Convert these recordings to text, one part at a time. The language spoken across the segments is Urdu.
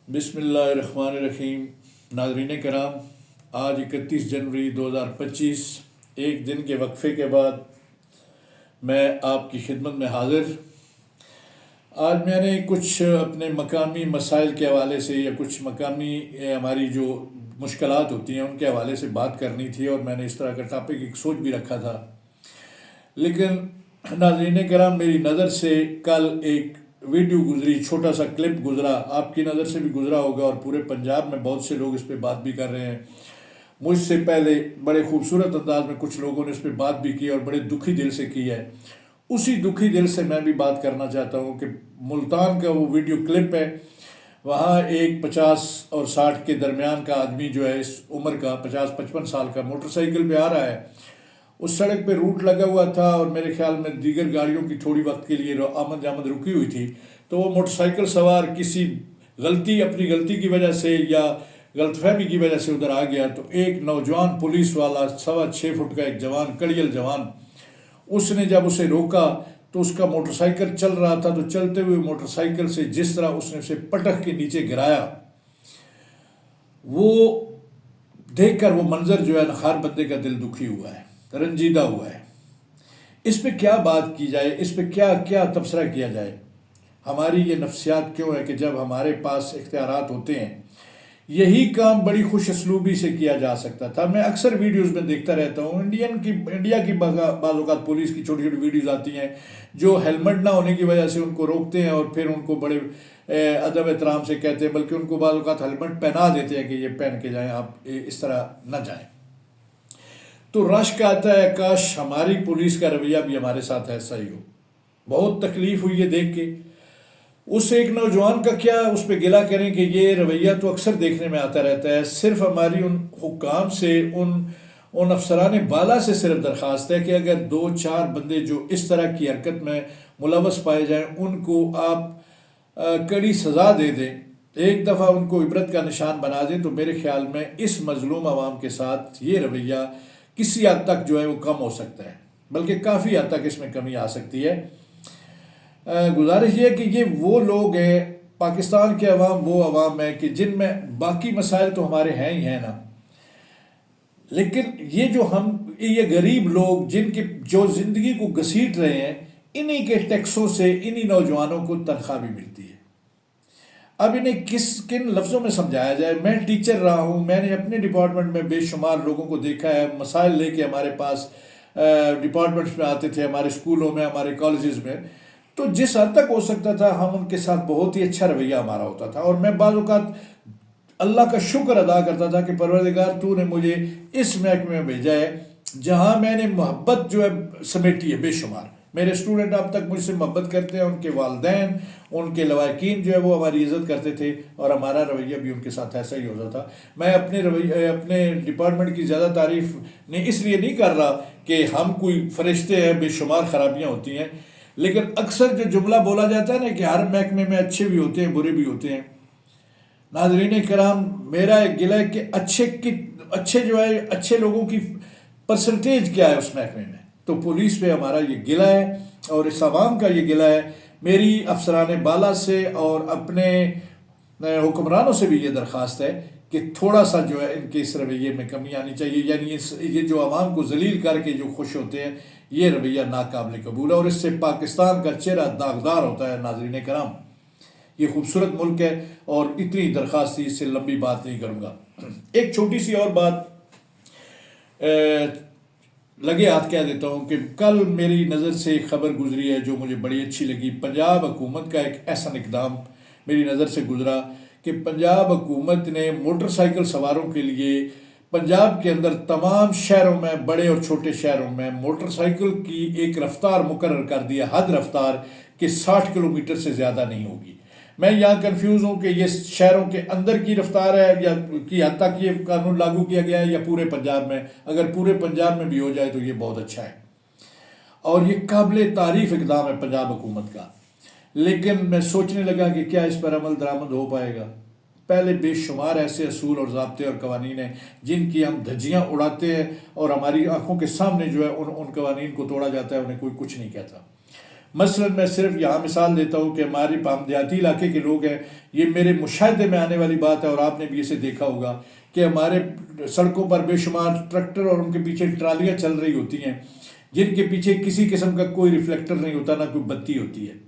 بسم اللہ الرحمن الرحیم۔ ناظرین کرام، آج 31 جنوری 2025 ایک دن کے وقفے کے بعد میں آپ کی خدمت میں حاضر۔ آج میں نے کچھ اپنے مقامی مسائل کے حوالے سے یا کچھ مقامی ہماری جو مشکلات ہوتی ہیں ان کے حوالے سے بات کرنی تھی، اور میں نے اس طرح کا ٹاپک ایک سوچ بھی رکھا تھا، لیکن ناظرین کرام میری نظر سے کل ایک ویڈیو گزری، چھوٹا سا کلپ گزرا، آپ کی نظر سے بھی گزرا ہوگا، اور پورے پنجاب میں بہت سے لوگ اس پہ بات بھی کر رہے ہیں۔ مجھ سے پہلے بڑے خوبصورت انداز میں کچھ لوگوں نے اس پہ بات بھی کی اور بڑے دکھی دل سے کی ہے۔ اسی دکھی دل سے میں بھی بات کرنا چاہتا ہوں کہ ملتان کا وہ ویڈیو کلپ ہے، وہاں ایک 50 اور 60 کے درمیان کا آدمی جو ہے، اس عمر کا 50-55 سال کا، موٹر سائیکل پہ آ رہا ہے۔ اس سڑک پہ روٹ لگا ہوا تھا اور میرے خیال میں دیگر گاڑیوں کی تھوڑی وقت کے لیے آمد جامد رکی ہوئی تھی، تو وہ موٹر سائیکل سوار کسی اپنی غلطی کی وجہ سے یا غلط فہمی کی وجہ سے ادھر آ گیا، تو ایک نوجوان پولیس والا 6.25 فٹ کا ایک جوان، کڑیل جوان، اس نے جب اسے روکا تو اس کا موٹر سائیکل چل رہا تھا، تو چلتے ہوئے موٹر سائیکل سے جس طرح اس نے اسے پٹک کے نیچے گرایا، وہ دیکھ کر وہ منظر جو ہے نا، ہر بندے کا دل دکھی ہوا ہے، رنجیدہ ہوا ہے۔ اس پہ کیا بات کی جائے، اس پہ کیا تبصرہ کیا جائے؟ ہماری یہ نفسیات کیوں ہے کہ جب ہمارے پاس اختیارات ہوتے ہیں، یہی کام بڑی خوش اسلوبی سے کیا جا سکتا تھا۔ میں اکثر ویڈیوز میں دیکھتا رہتا ہوں، انڈیا کی بعض اوقات پولیس کی چھوٹی چھوٹی ویڈیوز آتی ہیں جو ہیلمٹ نہ ہونے کی وجہ سے ان کو روکتے ہیں اور پھر ان کو بڑے ادب احترام سے کہتے ہیں، بلکہ ان کو بعض اوقات ہیلمٹ پہنا دیتے ہیں کہ یہ پہن کے جائیں، آپ اس طرح نہ جائیں۔ تو رشک آتا ہے، کاش ہماری پولیس کا رویہ بھی ہمارے ساتھ ایسا ہی ہو۔ بہت تکلیف ہوئی ہے دیکھ کے۔ اس ایک نوجوان کا کیا اس پہ گلہ کریں کہ یہ رویہ تو اکثر دیکھنے میں آتا رہتا ہے۔ صرف ہماری ان حکام سے، ان افسران بالا سے صرف درخواست ہے کہ اگر 2-4 بندے جو اس طرح کی حرکت میں ملوث پائے جائیں، ان کو آپ کڑی سزا دے دیں، ایک دفعہ ان کو عبرت کا نشان بنا دیں، تو میرے خیال میں اس مظلوم عوام کے ساتھ یہ رویہ کسی حد تک جو ہے وہ کم ہو سکتا ہے، بلکہ کافی حد تک اس میں کمی آ سکتی ہے۔ گزارش یہ ہے کہ یہ وہ لوگ ہیں، پاکستان کے عوام وہ عوام ہے کہ جن میں باقی مسائل تو ہمارے ہیں ہی ہیں نا، لیکن یہ غریب لوگ جو زندگی کو گھسیٹ رہے ہیں، انہی کے ٹیکسوں سے انہی نوجوانوں کو تنخواہ بھی ملتی ہے۔ اب انہیں کن لفظوں میں سمجھایا جائے؟ میں ٹیچر رہا ہوں، میں نے اپنے ڈپارٹمنٹ میں بے شمار لوگوں کو دیکھا ہے، مسائل لے کے ہمارے پاس ڈپارٹمنٹس میں آتے تھے، ہمارے اسکولوں میں، ہمارے کالجز میں، تو جس حد تک ہو سکتا تھا ہم ان کے ساتھ بہت ہی اچھا رویہ ہمارا ہوتا تھا، اور میں بعض اوقات اللہ کا شکر ادا کرتا تھا کہ پروردگار تو نے مجھے اس محکمے میں بھیجا ہے جہاں میں نے محبت جو ہے سمیٹی ہے بے شمار۔ میرے اسٹوڈنٹ اب تک مجھ سے محبت کرتے ہیں، ان کے والدین، ان کے لواحقین جو ہے وہ ہماری عزت کرتے تھے، اور ہمارا رویہ بھی ان کے ساتھ ایسا ہی ہوتا تھا۔ میں اپنے ڈپارٹمنٹ کی زیادہ تعریف اس لیے نہیں کر رہا کہ ہم کوئی فرشتے ہیں، بے شمار خرابیاں ہوتی ہیں، لیکن اکثر جو جملہ بولا جاتا ہے نا کہ ہر محکمے میں اچھے بھی ہوتے ہیں، برے بھی ہوتے ہیں۔ ناظرین کرام، میرا ایک گلہ ہے کہ اچھے لوگوں کی پرسنٹیج کیا ہے اس محکمے میں، تو پولیس پہ ہمارا یہ گلہ ہے اور اس عوام کا یہ گلہ ہے۔ میری افسران بالا سے اور اپنے حکمرانوں سے بھی یہ درخواست ہے کہ تھوڑا سا جو ہے ان کے اس رویے میں کمی آنی چاہیے، یعنی یہ جو عوام کو ذلیل کر کے جو خوش ہوتے ہیں، یہ رویہ ناقابل قبول ہے، اور اس سے پاکستان کا چہرہ داغدار ہوتا ہے۔ ناظرین کرام، یہ خوبصورت ملک ہے، اور اتنی درخواست تھی، اس سے لمبی بات نہیں کروں گا۔ ایک چھوٹی سی اور بات لگے ہاتھ کہہ دیتا ہوں کہ کل میری نظر سے ایک خبر گزری ہے جو مجھے بڑی اچھی لگی۔ پنجاب حکومت کا ایک ایسا اقدام میری نظر سے گزرا کہ پنجاب حکومت نے موٹر سائیکل سواروں کے لیے پنجاب کے اندر تمام شہروں میں، بڑے اور چھوٹے شہروں میں، موٹر سائیکل کی ایک رفتار مقرر کر دیا، حد رفتار، کہ 60 کلومیٹر سے زیادہ نہیں ہوگی۔ میں یہاں کنفیوز ہوں کہ یہ شہروں کے اندر کی رفتار ہے یا کی حد تک یہ قانون لاگو کیا گیا ہے، یا پورے پنجاب میں۔ اگر پورے پنجاب میں بھی ہو جائے تو یہ بہت اچھا ہے، اور یہ قابل تعریف اقدام ہے پنجاب حکومت کا۔ لیکن میں سوچنے لگا کہ کیا اس پر عمل درآمد ہو پائے گا؟ پہلے بے شمار ایسے اصول اور ضابطے اور قوانین ہیں جن کی ہم دھجیاں اڑاتے ہیں، اور ہماری آنکھوں کے سامنے جو ہے ان قوانین کو توڑا جاتا ہے، انہیں کوئی کچھ نہیں کہتا۔ مثلاً میں صرف یہاں مثال دیتا ہوں کہ ہماری دیہاتی علاقے کے لوگ ہیں، یہ میرے مشاہدے میں آنے والی بات ہے اور آپ نے بھی اسے دیکھا ہوگا کہ ہمارے سڑکوں پر بے شمار ٹریکٹر اور ان کے پیچھے ٹرالیاں چل رہی ہوتی ہیں جن کے پیچھے کسی قسم کا کوئی ریفلیکٹر نہیں ہوتا، نہ کوئی بتی ہوتی ہے۔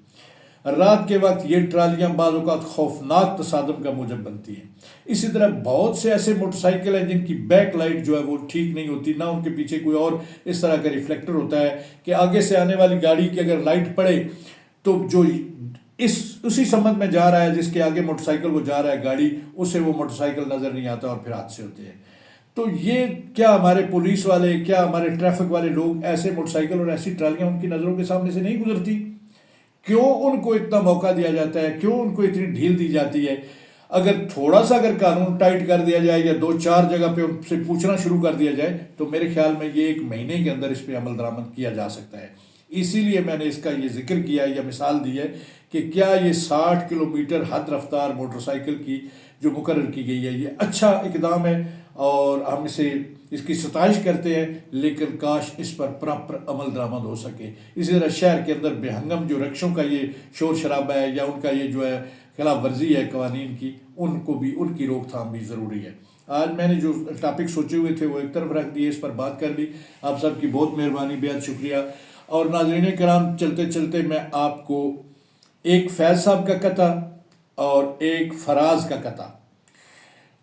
رات کے وقت یہ ٹرالیاں بعض اوقات خوفناک تصادم کا موجب بنتی ہیں۔ اسی طرح بہت سے ایسے موٹر سائیکل ہیں جن کی بیک لائٹ جو ہے وہ ٹھیک نہیں ہوتی، نہ ان کے پیچھے کوئی اور اس طرح کا ریفلیکٹر ہوتا ہے کہ آگے سے آنے والی گاڑی کی اگر لائٹ پڑے تو جو اسی سمت میں جا رہا ہے، جس کے آگے موٹر سائیکل وہ جا رہا ہے گاڑی، اسے وہ موٹر سائیکل نظر نہیں آتا اور پھر حادثے ہوتے ہیں۔ تو یہ کیا ہمارے پولیس والے، کیا ہمارے ٹریفک والے لوگ ایسے موٹر سائیکل اور ایسی ٹرالیاں ان کی نظروں کے سامنے سے نہیں گزرتی؟ کیوں ان کو اتنا موقع دیا جاتا ہے؟ کیوں ان کو اتنی ڈھیل دی جاتی ہے؟ اگر تھوڑا سا اگر قانون ٹائٹ کر دیا جائے یا 2-4 جگہ پہ ان سے پوچھنا شروع کر دیا جائے تو میرے خیال میں یہ 1 مہینے کے اندر اس پہ عمل درآمد کیا جا سکتا ہے۔ اسی لیے میں نے اس کا یہ ذکر کیا یا مثال دی ہے کہ کیا یہ 60 کلومیٹر حد رفتار موٹر سائیکل کی جو مقرر کی گئی ہے یہ اچھا اقدام ہے اور ہم اس کی ستائش کرتے ہیں، لیکن کاش اس پر پراپر عمل درآمد ہو سکے۔ اسی طرح شہر کے اندر بے ہنگم جو رکشوں کا یہ شور شرابہ ہے یا ان کا یہ جو ہے خلاف ورزی ہے قوانین کی، ان کو بھی ان کی روک تھام بھی ضروری ہے۔ آج میں نے جو ٹاپک سوچے ہوئے تھے وہ ایک طرف رکھ دیے، اس پر بات کر لی۔ آپ سب کی بہت مہربانی، بہت شکریہ۔ اور ناظرین کرام، چلتے چلتے میں آپ کو ایک فیض صاحب کا قطع اور ایک فراز کا قطع،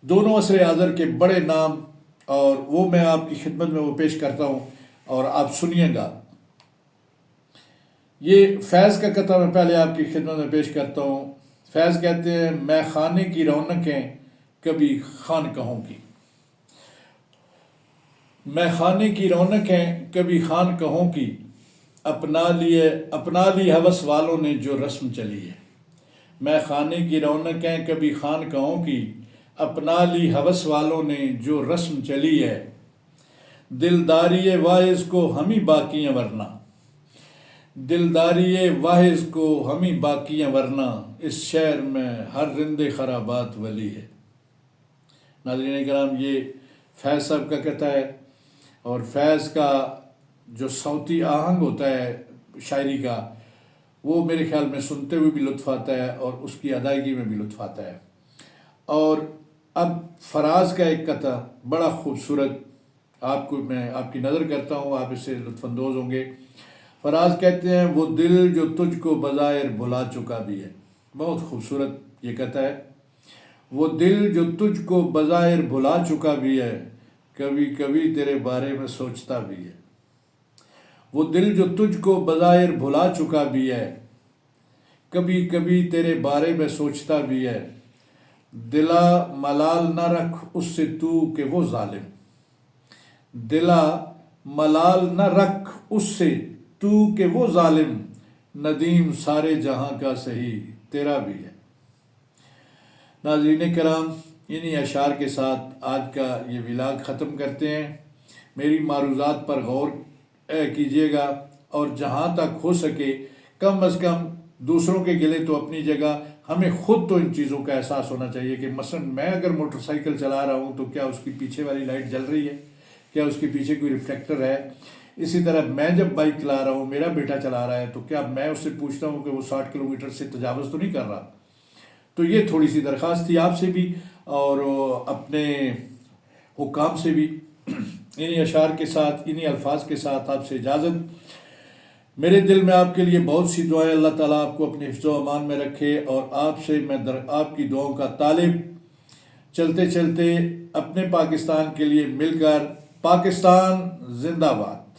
دونوں عصر حاضر کے بڑے نام، اور وہ میں آپ کی خدمت میں وہ پیش کرتا ہوں اور آپ سنیے گا۔ یہ فیض کا قطع میں پہلے آپ کی خدمت میں پیش کرتا ہوں۔ فیض کہتے ہیں، میں خانے کی رونقیں کبھی خانقاہوں کی، میں خانے کی رونقیں کبھی خانقاہوں کی، اپنا لی ہوس والوں نے جو رسم چلی ہے۔ میں خانے کی رونقیں کبھی خانقاہوں کی، اپنا لی ہوس والوں نے جو رسم چلی ہے۔ دلداری واعظ کو ہمیں باقی ہیں ورنہ، دلداری واعظ کو ہمیں باقی ہیں ورنہ، اس شہر میں ہر رند خرابات ولی ہے۔ ناظرین کرام، یہ فیض صاحب کا قطع ہے، اور فیض کا جو صوتی آہنگ ہوتا ہے شاعری کا، وہ میرے خیال میں سنتے ہوئے بھی لطف آتا ہے اور اس کی ادائیگی میں بھی لطف آتا ہے۔ اور اب فراز کا ایک قطع بڑا خوبصورت میں آپ کی نظر کرتا ہوں، آپ اس سے لطف اندوز ہوں گے۔ فراز کہتے ہیں، وہ دل جو تجھ کو بظاہر بھلا چکا بھی ہے۔ بہت خوبصورت یہ قطع ہے۔ وہ دل جو تجھ کو بظاہر بھلا چکا بھی ہے، کبھی کبھی تیرے بارے میں سوچتا بھی ہے۔ وہ دل جو تجھ کو بظاہر بھلا چکا بھی ہے، کبھی کبھی تیرے بارے میں سوچتا بھی ہے۔ دلا ملال نہ رکھ اس سے تو کہ وہ ظالم، دلا ملال نہ رکھ اس سے تو کہ وہ ظالم، ندیم سارے جہاں کا سہی تیرا بھی ہے۔ ناظرین کرام، انہی اشعار کے ساتھ آج کا یہ ولاگ ختم کرتے ہیں۔ میری معروضات پر غور کیجیے گا، اور جہاں تک ہو سکے کم از کم دوسروں کے گلے تو اپنی جگہ، ہمیں خود تو ان چیزوں کا احساس ہونا چاہیے کہ مثلا میں اگر موٹر سائیکل چلا رہا ہوں تو کیا اس کی پیچھے والی لائٹ جل رہی ہے، کیا اس کے پیچھے کوئی ریفلیکٹر ہے۔ اسی طرح میں جب بائک چلا رہا ہوں، میرا بیٹا چلا رہا ہے، تو کیا میں اس سے پوچھتا ہوں کہ وہ 60 کلومیٹر سے تجاوز تو نہیں کر رہا۔ تو یہ تھوڑی سی درخواست تھی آپ سے بھی اور اپنے حکام سے بھی۔ انہی اشعار کے ساتھ، انہی الفاظ کے ساتھ آپ سے اجازت۔ میرے دل میں آپ کے لیے بہت سی دعائیں، اللہ تعالیٰ آپ کو اپنے حفظ و امان میں رکھے، اور آپ سے میں آپ کی دعاؤں کا طالب۔ چلتے چلتے اپنے پاکستان کے لیے مل کر، پاکستان زندہ باد۔